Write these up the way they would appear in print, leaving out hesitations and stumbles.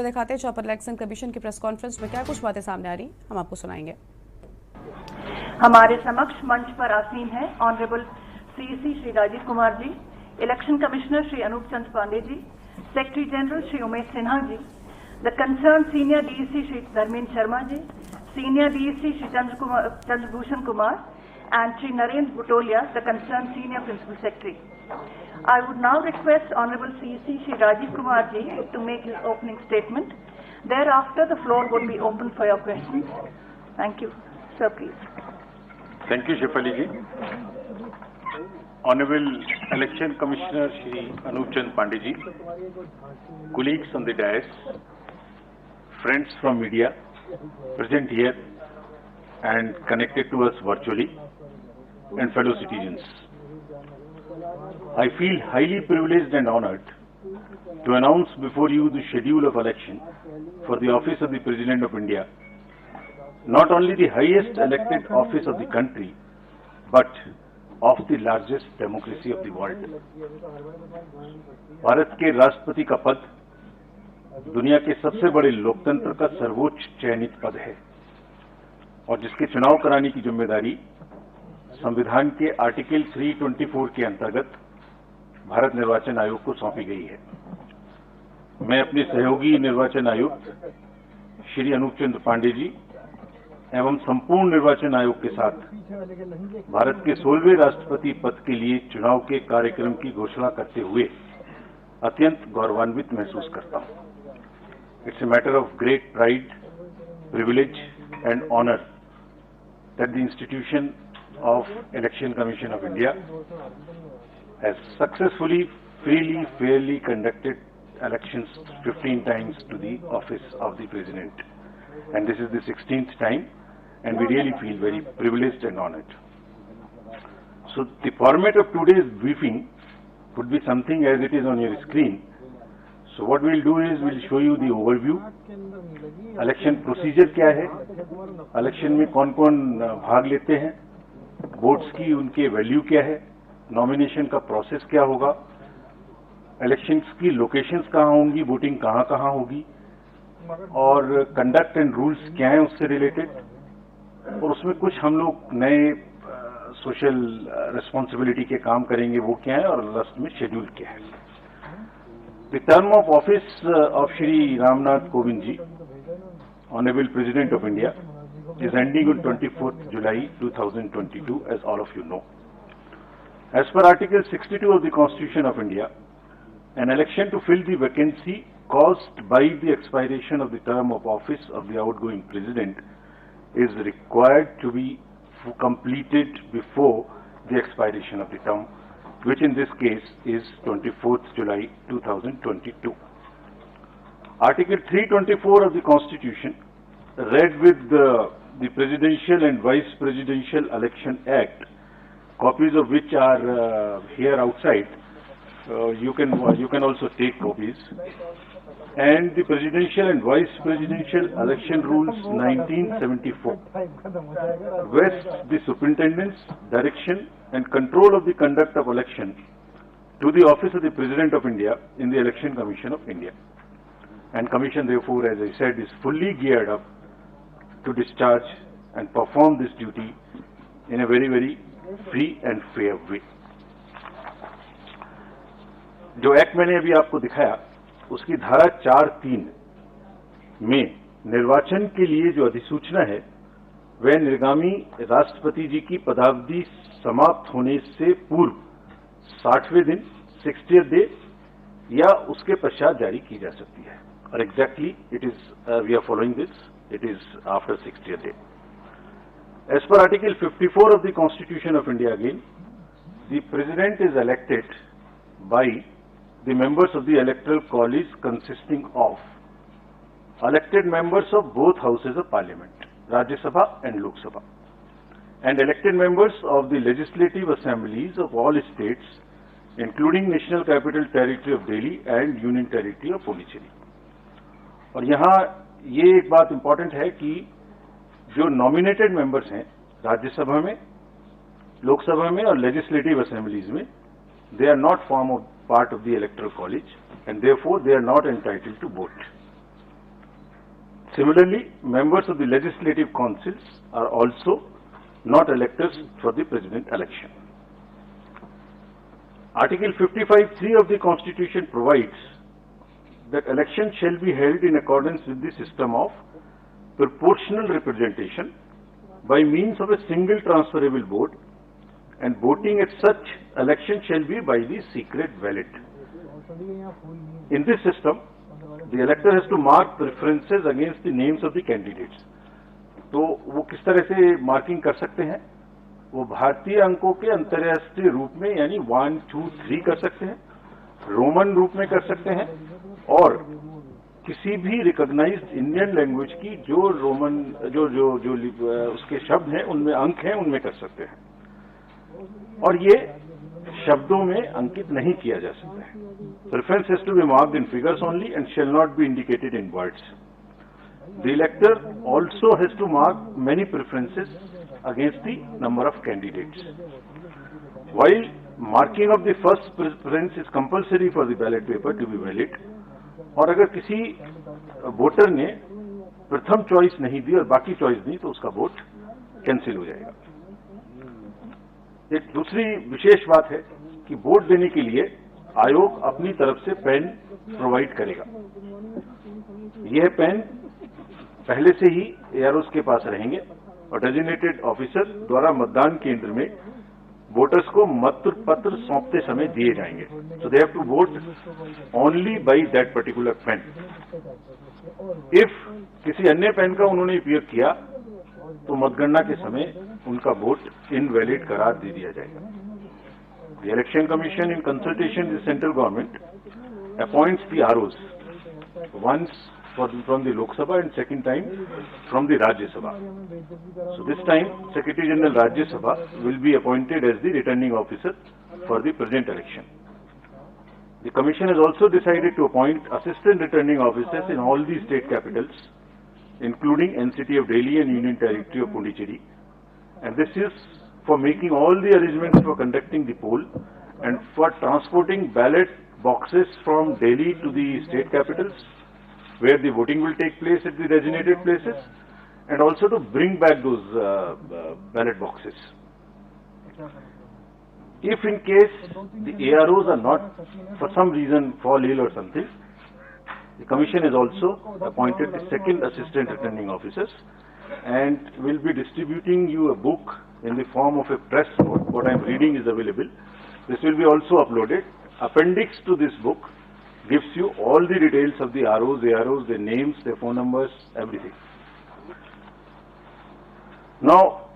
दिखाते हैं chopper election commission की प्रेस कॉन्फ्रेंस में क्या कुछ बातें सामने आ रही हम आपको सुनाएंगे। हमारे समक्ष मंच पर आसीन है honourable CC Shri Rajiv Kumar ji, election commissioner Shri Anup Chand Pandey ji, secretary general Shri Umesh Sinha ji, the concern senior DEC Shri Dharmendra Sharma ji, senior DEC Shri Chandrabhushan Kumar and Sri Narendra Butolia, the concerned senior principal secretary. I would now request Honorable CC Sri Rajiv Kumar ji to make his opening statement. Thereafter, the floor would be open for your questions. Thank you. Sir, please. Thank you, Shefali ji. Honorable Election Commissioner Shri Anup Chand Pandey ji, colleagues on the dais, friends from media present here and connected to us virtually, and fellow citizens. I feel highly privileged and honored to announce before you the schedule of election for the office of the President of India, not only the highest elected office of the country, but of the largest democracy of the world. Bharat के राष्ट्रपति का पद दुनिया के सबसे बड़े लोकतंत्र का सर्वोच्च चयनित पद है और जिसके चुनाव कराने की जिम्मेदारी संविधान के आर्टिकल 324 के अंतर्गत भारत निर्वाचन आयोग को सौंपी गई है। मैं अपने सहयोगी निर्वाचन आयुक्त श्री अनूप चंद्र पांडे जी एवं संपूर्ण निर्वाचन आयोग के साथ भारत के 16वें राष्ट्रपति पद के लिए चुनाव के कार्यक्रम की घोषणा करते हुए अत्यंत गौरवान्वित महसूस करता हूं। It's a matter of great pride, privilege and honor that the institution of Election Commission of India has successfully, freely, fairly conducted elections 15 times to the office of the President, and this is the 16th time, and we really feel very privileged and honored. So the format of today's briefing would be something as it is on your screen. So what we'll do is we'll show you the overview, election procedure क्या है, election में कौन कौन भाग लेते हैं, votes की उनके वैल्यू क्या है, नॉमिनेशन का प्रोसेस क्या होगा, इलेक्शंस की लोकेशंस कहाँ होंगी, वोटिंग कहाँ कहाँ होगी और कंडक्ट एंड रूल्स क्या हैं उससे रिलेटेड, और उसमें कुछ हम लोग नए सोशल रिस्पॉन्सिबिलिटी के काम करेंगे वो क्या है और लास्ट में शेड्यूल क्या है। The term of office of Shri Ramnath Kovind ji, Honorable President of India, is ending on 24th July 2022, as all of you know. As per Article 62 of the Constitution of India, an election to fill the vacancy caused by the expiration of the term of office of the outgoing President is required to be completed before the expiration of the term, which in this case is 24th July 2022. Article 324 of the Constitution, read with the Presidential and Vice Presidential Election Act, copies of which are here outside. You can also take copies. And the Presidential and Vice Presidential Election Rules 1974 vests the superintendence, direction and control of the conduct of election to the office of the President of India in the Election Commission of India. And Commission therefore, as I said, is fully geared up to discharge and perform this duty in a very, very free and fair way. जो act मैंने अभी आपको दिखाया उसकी धारा 4(3) में निर्वाचन के लिए जो अधिसूचना है वह निर्गामी राष्ट्रपति जी की पदावधि समाप्त होने से पूर्व 60वें दिन 60th डे या उसके पश्चात जारी की जा सकती है और exactly it is we are following this, it is after 60th day. As per Article 54 of the Constitution of India again, the President is elected by the members of the Electoral College consisting of elected members of both houses of Parliament, Rajya Sabha and Lok Sabha, and elected members of the legislative assemblies of all states, including National Capital Territory of Delhi and Union Territory of Puducherry. और यहाँ ये एक बात important है कि जो nominated members हैं राज्यसभा में, लोकसभा में और लेजिस्लेटिव असेंबलीज में, they are not part of the electoral college and therefore they are not entitled to vote. Similarly, members of the legislative councils are also not electors for the president election. Article 55(3) of the Constitution provides that elections shall be held in accordance with the system of proportional representation by means of a single transferable vote, and voting at such election shall be by the secret ballot. In this system, the elector has to mark preferences against the names of the candidates. तो वो किस तरह से marking कर सकते हैं? वो भारतीय अंकों के अंतर्राष्ट्रीय रूप में यानी 1, 2, 3 कर सकते हैं, रोमन रूप में कर सकते हैं, और किसी भी रिकॉग्नाइज्ड इंडियन लैंग्वेज की जो रोमन जो उसके शब्द हैं उनमें अंक हैं उनमें कर सकते हैं, और ये शब्दों में अंकित नहीं किया जा सकता है. Preference has to be marked in figures only and shall not be indicated in words. The elector also has to mark many preferences against the number of candidates. While marking of the first preference is compulsory for the ballot paper to be valid, और अगर किसी voter ने प्रथम choice नहीं दी और बाकी choice दी तो उसका वोट कैंसिल हो जाएगा. एक दूसरी विशेष बात है कि वोट देने के लिए आयोग अपनी तरफ से पेन प्रोवाइड करेगा. यह पेन पहले से ही एआरओस के पास रहेंगे और डेजिग्नेटेड ऑफिसर द्वारा मतदान केंद्र में वोटर्स को मत पत्र सौंपते समय दिए जाएंगे. So they have to vote only by that particular pen. If किसी अन्य पेन का उन्होंने उपयोग किया तो मतगणना के समय उनका वोट इनवैलिड करार दे दिया जाएगा. The election commission in consultation with central government appoints the ROs once from the Lok Sabha and second time from the Rajya Sabha. So this time Secretary General Rajya Sabha will be appointed as the returning officer for the present election. The Commission has also decided to appoint assistant returning officers in all the state capitals, including NCT of Delhi and Union Territory of Puducherry, and this is for making all the arrangements for conducting the poll and for transporting ballot boxes from Delhi to the state capitals, where the voting will take place at the designated places, and also to bring back those ballot boxes. If in case the AROs are not, for some reason, fall ill or something, the Commission has also appointed the second assistant returning officers and will be distributing you a book in the form of a press note. What I am reading is available. This will be also uploaded. Appendix to this book gives you all the details of the ROs, AROs, their names, their phone numbers, everything. Now,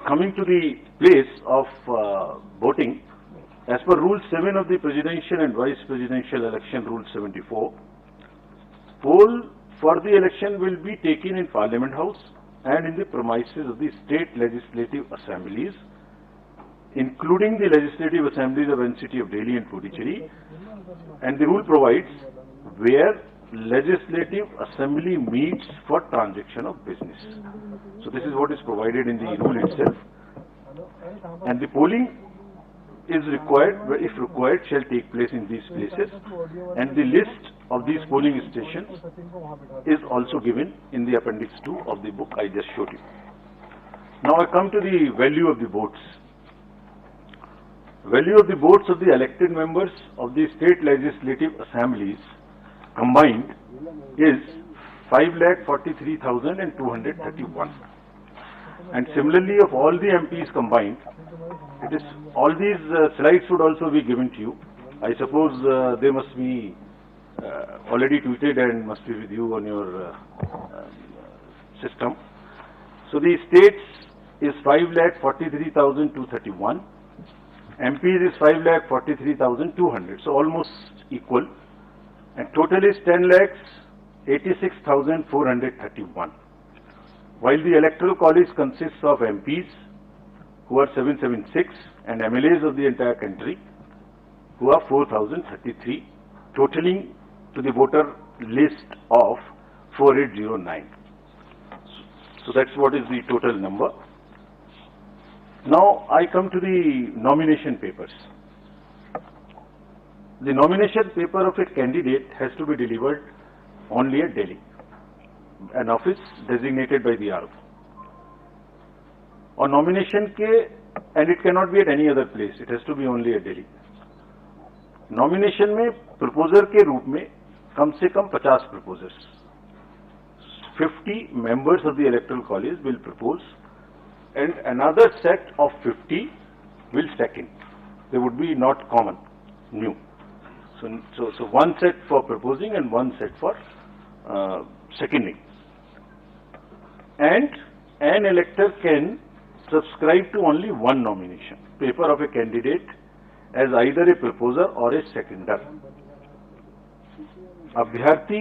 coming to the place of voting, as per Rule 7 of the Presidential and Vice Presidential Election Rule 74, poll for the election will be taken in Parliament House and in the premises of the state legislative assemblies, including the legislative assemblies of NCT of Delhi and Puducherry, and the rule provides where legislative assembly meets for transaction of business. So this is what is provided in the rule itself, and the polling is required, if required, shall take place in these places, and the list of these polling stations is also given in the appendix 2 of the book I just showed you. Now I come to the value of the votes. Value of the votes of the elected members of the state legislative assemblies combined is 5,43,231, and similarly of all the MPs combined, it is all these slides would also be given to you. I suppose they must be already tweeted and must be with you on your system. So the states is 5,43,231. MPs is 5,43,200, so almost equal, and total is 10,86,431. While the electoral college consists of MPs, who are 776, and MLAs of the entire country, who are 4,033, totaling to the voter list of 4809. So that's what is the total number. Now I come to the nomination papers. The nomination paper of a candidate has to be delivered only at Delhi. an office designated by the RO. और nomination के, and it cannot be at any other place, it has to be only at Delhi. Nomination में proposer के रूप में कम से कम 50 proposers, 50 members of the electoral college will propose, and another set of 50 will second. They would be not common, new. So one set for proposing and one set for seconding. And an elector can subscribe to only one nomination paper of a candidate as either a proposer or a seconder. अभ्यर्थी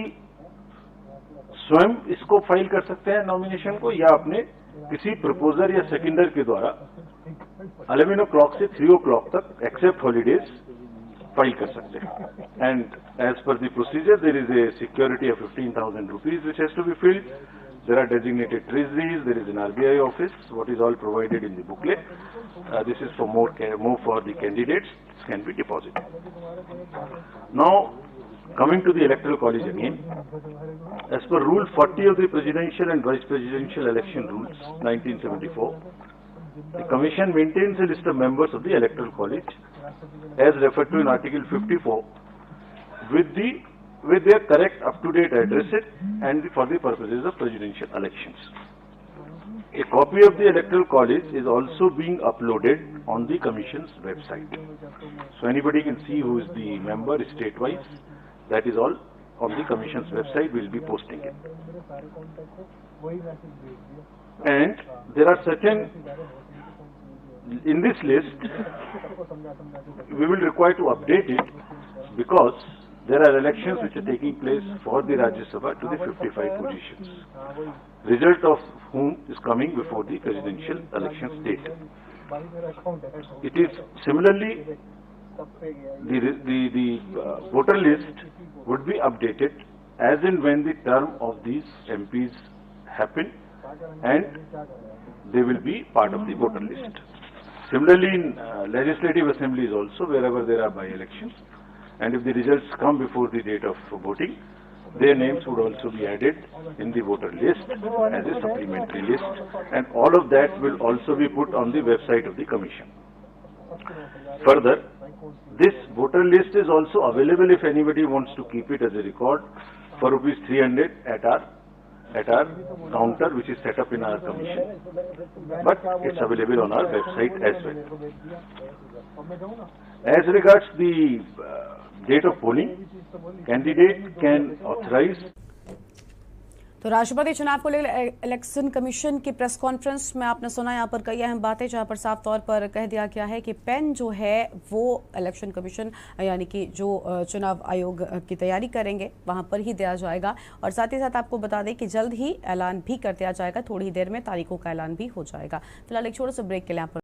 स्वयं इसको file कर सकते हैं nomination को, या अपने किसी प्रपोजर या सेकेंडर के द्वारा 11 o'clock से 3 o'clock तक एक्सेप्ट हॉलीडेज फाइल कर सकते हैं. And as per the procedure there is a security of 15,000 rupees which has to be filled. There are designated treasuries, there is an RBI office, what is all provided in the booklet. This is for more for the candidates, this can be deposited. Now, coming to the electoral college again, as per Rule 40 of the Presidential and Vice Presidential Election Rules, 1974, the Commission maintains a list of members of the electoral college, as referred to in Article 54, with their correct up-to-date addresses and for the purposes of presidential elections. A copy of the electoral college is also being uploaded on the Commission's website. So anybody can see who is the member state-wise. That is all on the Commission's website. We will be posting it. And there are certain, in this list, we will require to update it because there are elections which are taking place for the Rajya Sabha to the 55 positions, result of whom is coming before the presidential election date. It is similarly, the voter list would be updated as and when the term of these MPs happen, and they will be part of the voter list. Similarly, in legislative assemblies also, wherever there are by-elections, and if the results come before the date of voting, their names would also be added in the voter list as a supplementary list, and all of that will also be put on the website of the Commission. Further, this voter list is also available if anybody wants to keep it as a record for ₹300 at our counter which is set up in our Commission, but it's available on our website as well. As regards the date of polling, candidate can authorize. तो राष्ट्रपति चुनाव को लेकर election commission की press conference में आपने सुना यहाँ पर कई अहम बातें, जहाँ पर साफ तौर पर कह दिया गया है कि पेन जो है वो इलेक्शन कमीशन यानी कि जो चुनाव आयोग की तैयारी करेंगे वहाँ पर ही दिया जाएगा. और साथ ही साथ आपको बता दें कि जल्द ही ऐलान भी कर दिया जाएगा, थोड़ी ही देर में तारीखों का ऐलान भी हो जाएगा. फिलहाल एक छोटे से ब्रेक के लिए यहाँ पर